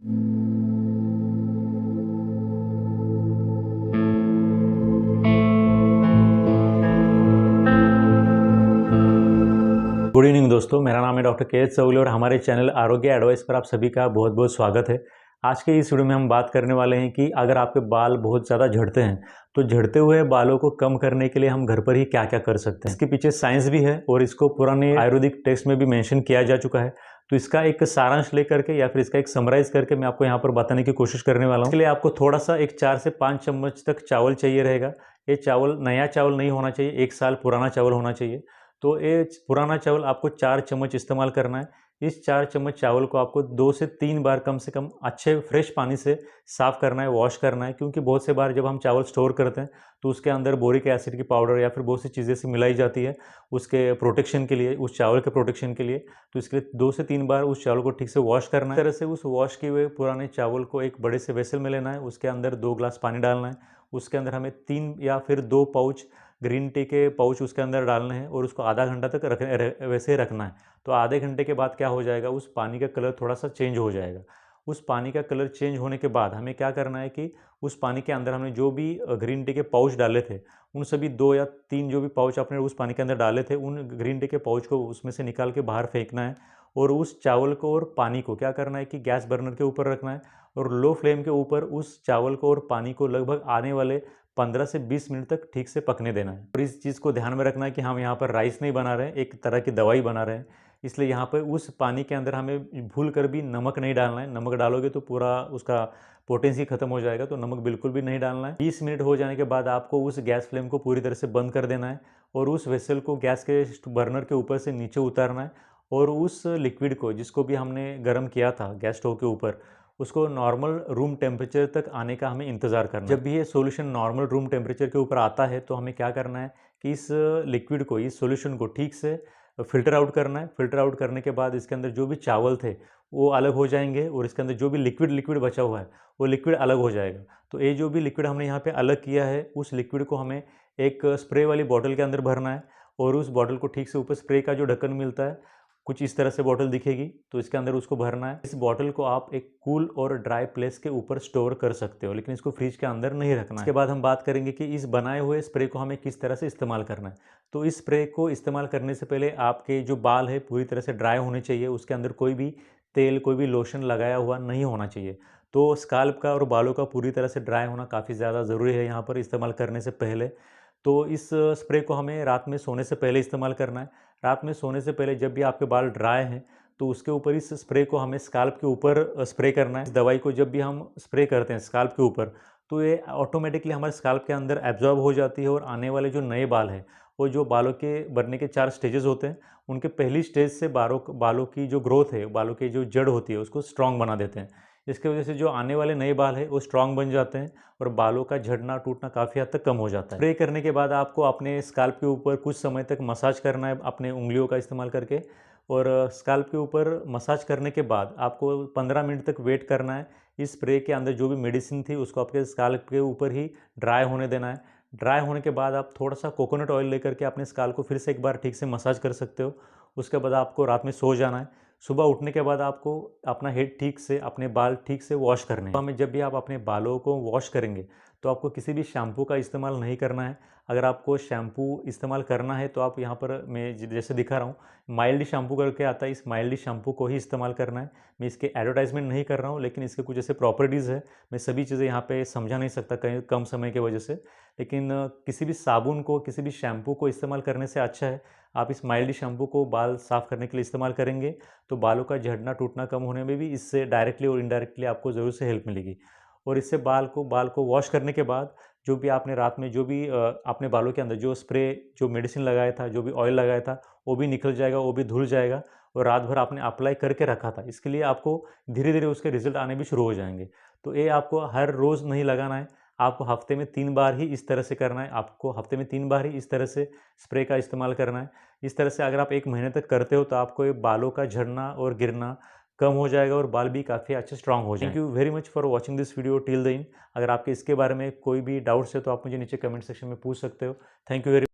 Good evening दोस्तों, मेरा नाम है डॉक्टर के एच चौगले और हमारे चैनल आरोग्य एडवाइस पर आप सभी का बहुत बहुत स्वागत है। आज के इस वीडियो में हम बात करने वाले हैं कि अगर आपके बाल बहुत ज़्यादा झड़ते हैं तो झड़ते हुए बालों को कम करने के लिए हम घर पर ही क्या क्या कर सकते हैं। इसके पीछे साइंस भी है और इसको पुराने आयुर्वेदिक टेक्स्ट में भी मेंशन किया जा चुका है। तो इसका एक सारांश लेकर के या फिर इसका एक समराइज करके मैं आपको यहाँ पर बताने की कोशिश करने वाला हूँ। इसके लिए आपको थोड़ा सा एक 4 से 5 चम्मच तक चावल चाहिए रहेगा। ये चावल नया चावल नहीं होना चाहिए, 1 साल पुराना चावल होना चाहिए। तो ये पुराना चावल आपको 4 चम्मच इस्तेमाल करना है। इस 4 चम्मच चावल को आपको 2 से 3 बार कम से कम अच्छे फ्रेश पानी से साफ़ करना है, वॉश करना है। क्योंकि बहुत से बार जब हम चावल स्टोर करते हैं तो उसके अंदर बोरिक एसिड की पाउडर या फिर बहुत सी चीज़ें से मिलाई जाती है उसके प्रोटेक्शन के लिए, उस चावल के प्रोटेक्शन के लिए। तो इसके लिए 2 से 3 बार उस चावल को ठीक से वॉश करना है। इस तरह से उस वॉश किए हुए पुराने चावल को एक बड़े से वेसल में लेना है, उसके अंदर 2 ग्लास पानी डालना है। उसके अंदर हमें 3 या फिर 2 पाउच ग्रीन टी के पाउच उसके अंदर डालने हैं और उसको आधा घंटा तक वैसे ही रखना है। तो आधे घंटे के बाद क्या हो जाएगा, उस पानी का कलर थोड़ा सा चेंज हो जाएगा। उस पानी का कलर चेंज होने के बाद हमें क्या करना है कि उस पानी के अंदर हमने जो भी ग्रीन टी के पाउच डाले थे, उन सभी 2 या 3 जो भी पाउच आपने उस पानी के अंदर डाले थे, उन ग्रीन टी के पाउच को उसमें से निकाल के बाहर फेंकना है। और उस चावल को और पानी को क्या करना है कि गैस बर्नर के ऊपर रखना है और लो फ्लेम के ऊपर उस चावल को और पानी को लगभग आने वाले 15 से 20 मिनट तक ठीक से पकने देना है। और इस चीज़ को ध्यान में रखना है कि हम यहाँ पर राइस नहीं बना रहे हैं, एक तरह की दवाई बना रहे हैं। इसलिए यहाँ पर उस पानी के अंदर हमें भूल कर भी नमक नहीं डालना है। नमक डालोगे तो पूरा उसका पोटेंसी खत्म हो जाएगा, तो नमक बिल्कुल भी नहीं डालना है। 20 मिनट हो जाने के बाद आपको उस गैस फ्लेम को पूरी तरह से बंद कर देना है और उस वेसल को गैस के बर्नर के ऊपर से नीचे उतारना है और उस लिक्विड को जिसको भी हमने गर्म किया था गैस स्टोव के ऊपर, उसको नॉर्मल रूम टेम्परेचर तक आने का हमें इंतज़ार करना है। जब भी ये सॉल्यूशन नॉर्मल रूम टेम्परेचर के ऊपर आता है तो हमें क्या करना है कि इस लिक्विड को, इस सॉल्यूशन को ठीक से फ़िल्टर आउट करना है। फ़िल्टर आउट करने के बाद इसके अंदर जो भी चावल थे वो अलग हो जाएंगे और इसके अंदर जो भी लिक्विड बचा हुआ है वो लिक्विड अलग हो जाएगा। तो ये जो भी लिक्विड हमने यहाँ पे अलग किया है, उस लिक्विड को हमें एक स्प्रे वाली बॉटल के अंदर भरना है और उस बॉटल को ठीक से ऊपर स्प्रे का जो ढक्कन मिलता है, कुछ इस तरह से बॉटल दिखेगी, तो इसके अंदर उसको भरना है। इस बॉटल को आप एक कूल और ड्राई प्लेस के ऊपर स्टोर कर सकते हो, लेकिन इसको फ्रिज के अंदर नहीं रखना है। इसके बाद हम बात करेंगे कि इस बनाए हुए स्प्रे को हमें किस तरह से इस्तेमाल करना है। तो इस स्प्रे को इस्तेमाल करने से पहले आपके जो बाल है पूरी तरह से ड्राई होने चाहिए, उसके अंदर कोई भी तेल, कोई भी लोशन लगाया हुआ नहीं होना चाहिए। तो स्काल्प का और बालों का पूरी तरह से ड्राई होना काफ़ी ज़्यादा ज़रूरी है यहाँ पर इस्तेमाल करने से पहले। तो इस स्प्रे को हमें रात में सोने से पहले इस्तेमाल करना है। रात में सोने से पहले जब भी आपके बाल ड्राई हैं तो उसके ऊपर इस स्प्रे को हमें स्काल्प के ऊपर स्प्रे करना है। इस दवाई को जब भी हम स्प्रे करते हैं स्काल्प के ऊपर तो ये ऑटोमेटिकली हमारे स्काल्प के अंदर एब्जॉर्ब हो जाती है और आने वाले जो नए बाल हैं, वो जो बालों के बनने के 4 स्टेजेस होते हैं, उनके पहली स्टेज से बालों की जो ग्रोथ है, बालों की जो जड़ होती है उसको स्ट्रॉन्ग बना देते हैं। इसकी वजह से जो आने वाले नए बाल हैं वो स्ट्रॉन्ग बन जाते हैं और बालों का झड़ना टूटना काफ़ी हद तक कम हो जाता है। स्प्रे करने के बाद आपको अपने स्काल्प के ऊपर कुछ समय तक मसाज करना है अपने उंगलियों का इस्तेमाल करके और स्काल्प के ऊपर मसाज करने के बाद आपको 15 मिनट तक वेट करना है। इस स्प्रे के अंदर जो भी मेडिसिन थी उसको आपके स्काल्प के ऊपर ही ड्राई होने देना है। ड्राई होने के बाद आप थोड़ा सा कोकोनट ऑयल लेकर के अपने स्काल्प को फिर से एक बार ठीक से मसाज कर सकते हो। उसके बाद आपको रात में सो जाना है। सुबह उठने के बाद आपको अपना हेड ठीक से, अपने बाल ठीक से वॉश करने हैं। सुबह में जब भी आप अपने बालों को वॉश करेंगे तो आपको किसी भी शैम्पू का इस्तेमाल नहीं करना है। अगर आपको शैम्पू इस्तेमाल करना है तो आप यहाँ पर मैं जैसे दिखा रहा हूँ माइल्ड शैम्पू करके आता है, इस माइल्ड शैम्पू को ही इस्तेमाल करना है। मैं इसके एडवर्टाइजमेंट नहीं कर रहा हूँ, लेकिन इसके कुछ ऐसे प्रॉपर्टीज़ है, मैं सभी चीज़ें यहाँ पे समझा नहीं सकता कहीं कम समय की वजह से। लेकिन किसी भी साबुन को, किसी भी शैम्पू को इस्तेमाल करने से अच्छा है आप इस माइल्ड शैम्पू को बाल साफ़ करने के लिए इस्तेमाल करेंगे तो बालों का झड़ना टूटना कम होने में भी इससे डायरेक्टली और इनडायरेक्टली आपको ज़रूर से हेल्प मिलेगी। और इससे बाल को वॉश करने के बाद जो भी आपने रात में जो भी अपने बालों के अंदर जो स्प्रे, जो मेडिसिन लगाया था, जो भी ऑयल लगाया था, वो भी निकल जाएगा, वो भी धुल जाएगा। और रात भर आपने अप्लाई करके रखा था, इसके लिए आपको धीरे धीरे उसके रिजल्ट आने भी शुरू हो जाएंगे। तो ये आपको हर रोज़ नहीं लगाना है, आपको हफ्ते में 3 बार ही इस तरह से करना है। आपको हफ्ते में 3 बार ही इस तरह से स्प्रे का इस्तेमाल करना है। इस तरह से अगर आप 1 महीने तक करते हो तो आपको ये बालों का झड़ना और गिरना कम हो जाएगा और बाल भी काफ़ी अच्छे स्ट्रांग हो जाएंगे। Thank you very much for watching this video till the end. अगर आपके इसके बारे में कोई भी डाउट्स है तो आप मुझे नीचे कमेंट सेक्शन में पूछ सकते हो। Thank you very